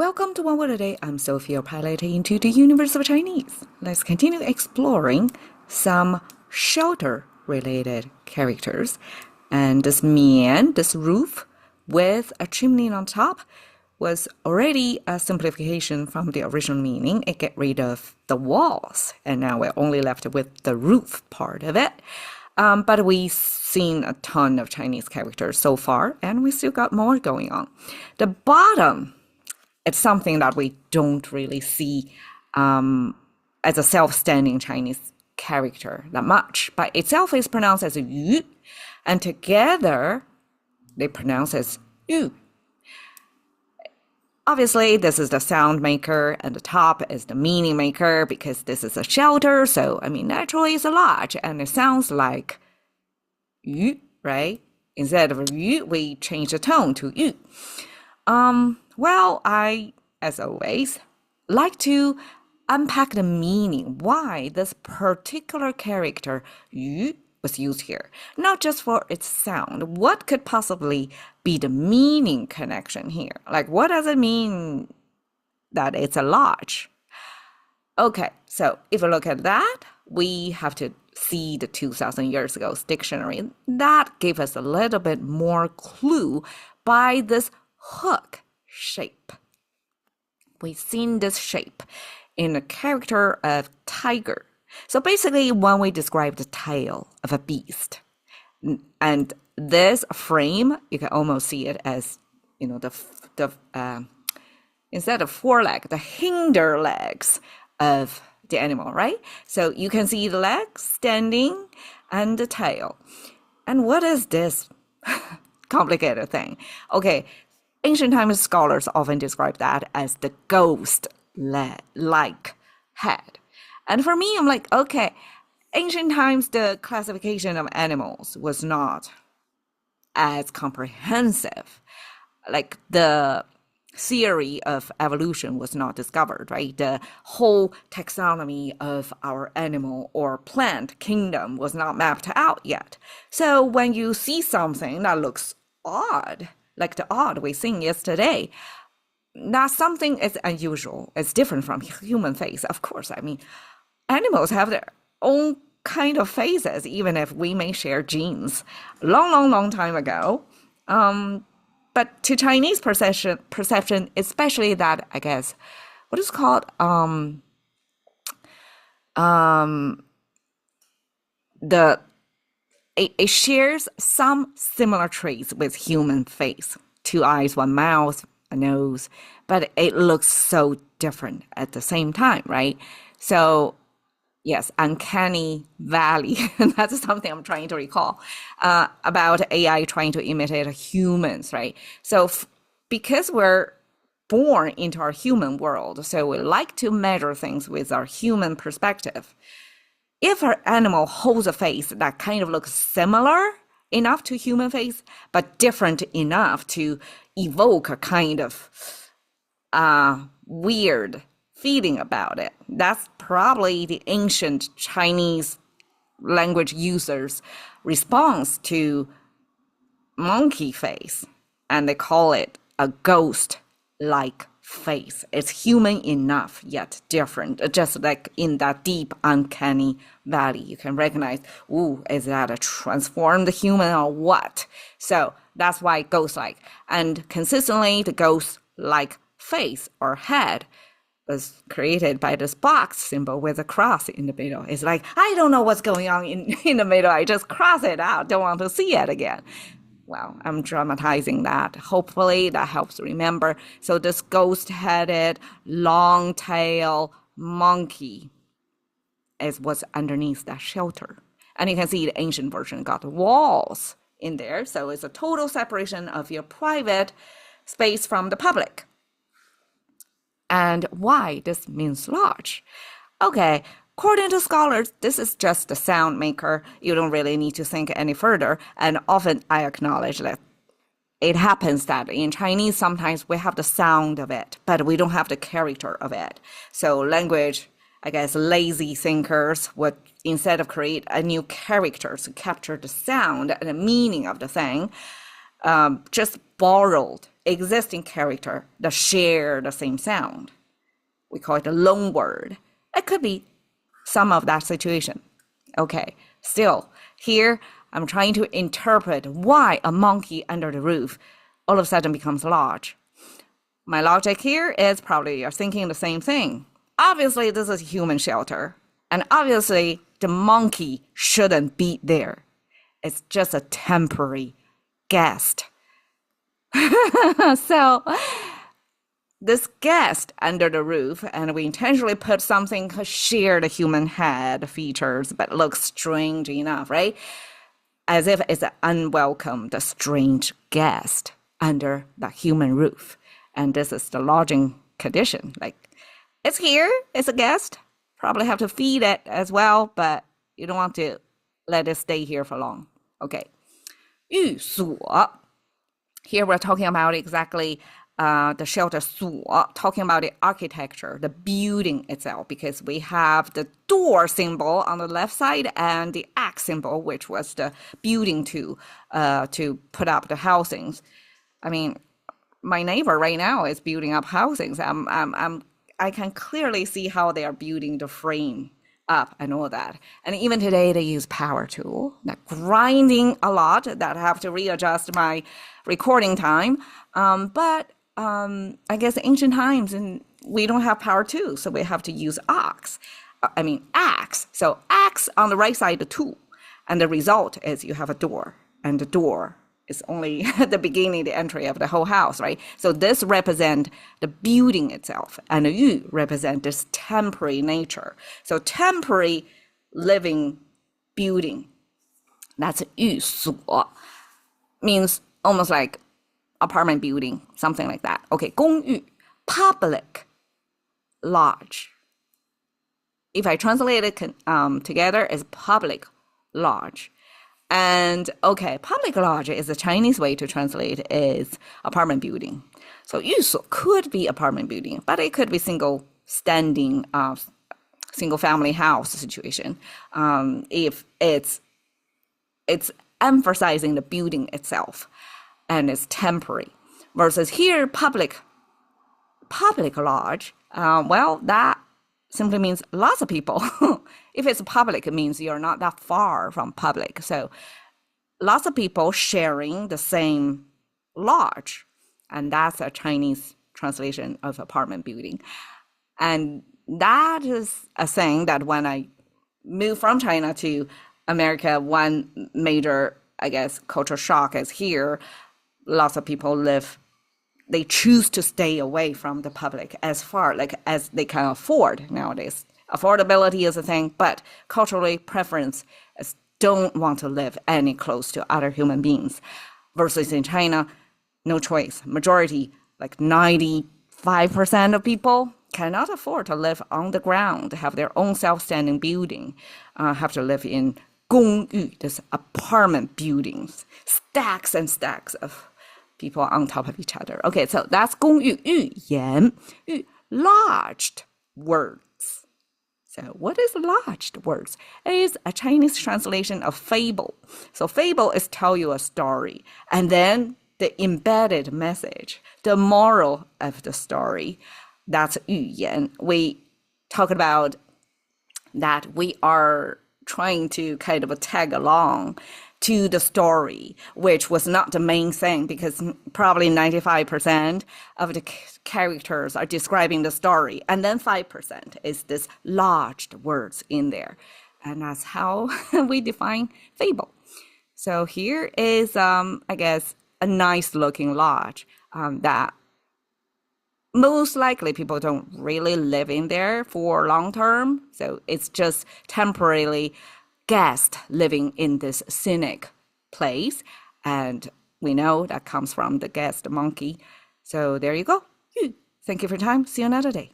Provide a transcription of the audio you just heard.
Welcome to One Word a Day. I'm Sophie, your pilot into the universe of Chinese. Let's continue exploring some shelter-related characters. And this mian, this roof with a chimney on top, was already a simplification from the original meaning. It get rid of the walls, and now we're only left with the roof part of it. But we've seen a ton of Chinese characters so far, and we still got more going on. The bottom, it's something that we don't really see as a self-standing Chinese character that much. By itself is pronounced as yu, and together they pronounce as yu. Obviously, this is the sound maker, and the top is the meaning maker because this is a shelter. So, naturally it's a lodge, and it sounds like yu, right? Instead of yu, we change the tone to yu. Well, I, as always, like to unpack the meaning, why this particular character, yu, was used here. Not just for its sound. What could possibly be the meaning connection here? Like, what does it mean that it's a lodge? Okay, so if we look at that, we have to see the 2,000 years ago dictionary. That gave us a little bit more clue by this hook shape. We've seen this shape in the character of tiger. So basically, when we describe the tail of a beast, and this frame, you can almost see it as, the instead of foreleg, the hinder legs of the animal, right? So you can see the legs standing and the tail. And what is this complicated thing? Okay. Ancient Chinese scholars often describe that as the ghost-like head. And for me, I'm like, okay, ancient times, the classification of animals was not as comprehensive. Like the theory of evolution was not discovered, right? The whole taxonomy of our animal or plant kingdom was not mapped out yet. So when you see something that looks odd, like the odd we seen yesterday, that something is unusual. It's different from human face. Of course, animals have their own kind of faces, even if we may share genes long time ago. But to Chinese perception, especially that, I guess, what is called it shares some similar traits with human face. 2 eyes, 1 mouth, a nose, but it looks so different at the same time, right? So yes, uncanny valley. That's something I'm trying to recall about AI trying to imitate humans, right? So because we're born into our human world, so we like to measure things with our human perspective. If an animal holds a face that kind of looks similar enough to human face, but different enough to evoke a kind of weird feeling about it, that's probably the ancient Chinese language users' response to monkey face. And they call it a ghost-like face. It's human enough, yet different. Just like in that deep, uncanny valley, you can recognize, ooh, is that a transformed human or what? So that's why ghost-like. And consistently, the ghost-like face or head was created by this box symbol with a cross in the middle. It's like, I don't know what's going on in the middle. I just cross it out. Don't want to see it again. Well, I'm dramatizing that. Hopefully that helps remember. So this ghost-headed, long tail monkey is what's underneath that shelter. And you can see the ancient version got walls in there. So it's a total separation of your private space from the public. And why this means lodge? Okay. According to scholars, this is just the sound maker. You don't really need to think any further. And often I acknowledge that it happens that in Chinese, sometimes we have the sound of it, but we don't have the character of it. So language, I guess, lazy thinkers would, instead of create a new character to capture the sound and the meaning of the thing, just borrowed existing character that share the same sound. We call it a loan word. It could be some of that situation. Okay, still, here I'm trying to interpret why a monkey under the roof all of a sudden becomes large. My logic here is probably you're thinking the same thing. Obviously, this is a human shelter. And obviously, the monkey shouldn't be there. It's just a temporary guest. So, this guest under the roof, and we intentionally put something share the human head features, but looks strange enough, right? As if it's an unwelcomed, strange guest under the human roof. And this is the lodging condition. Like, it's here, it's a guest. Probably have to feed it as well, but you don't want to let it stay here for long. Okay. 寓所. Here we're talking about exactly the shelter 所, talking about the architecture, the building itself, because we have the door symbol on the left side and the axe symbol, which was the building to put up the housings. I mean, my neighbor right now is building up housings. I can clearly see how they are building the frame up and all that. And even today they use power tool, that grinding a lot, that I have to readjust my recording time. But I guess ancient times and we don't have power tool, so we have to use axe. So axe on the right side, the tool. And the result is you have a door, and the door is only the beginning, the entry of the whole house, right? So this represents the building itself, and the yu represent this temporary nature. So temporary living building, that's 寓所, means almost like apartment building, something like that. Okay, 公寓, public, large. If I translate it together, it's public, large. And okay, public lodge is the Chinese way to translate is apartment building. So 寓所 could be apartment building, but it could be single family house situation. If it's emphasizing the building itself and it's temporary. Versus here, public lodge, that simply means lots of people. If it's public, it means you're not that far from public. So lots of people sharing the same lodge. And that's a Chinese translation of apartment building. And that is a thing that when I moved from China to America, one major, I guess, culture shock is here. Lots of people they choose to stay away from the public as far as they can afford nowadays. Affordability is a thing, but culturally preference is don't want to live any close to other human beings. Versus in China, no choice. Majority, like 95% of people cannot afford to live on the ground, have their own self-standing building, have to live in 公寓, this apartment buildings, stacks and stacks of people on top of each other. Okay, so that's 公寓, 寓言, lodged words. So what is lodged words? It is a Chinese translation of fable. So fable is tell you a story, and then the embedded message, the moral of the story, that's 寓言. We talk about that we are trying to kind of tag along to the story, which was not the main thing because probably 95% of the characters are describing the story. And then 5% is this lodged words in there. And that's how we define fable. So here is, I guess, a nice looking lodge that most likely people don't really live in there for long term. So it's just temporarily guest living in this scenic place. And we know that comes from the guest monkey. So there you go. Thank you for your time. See you another day.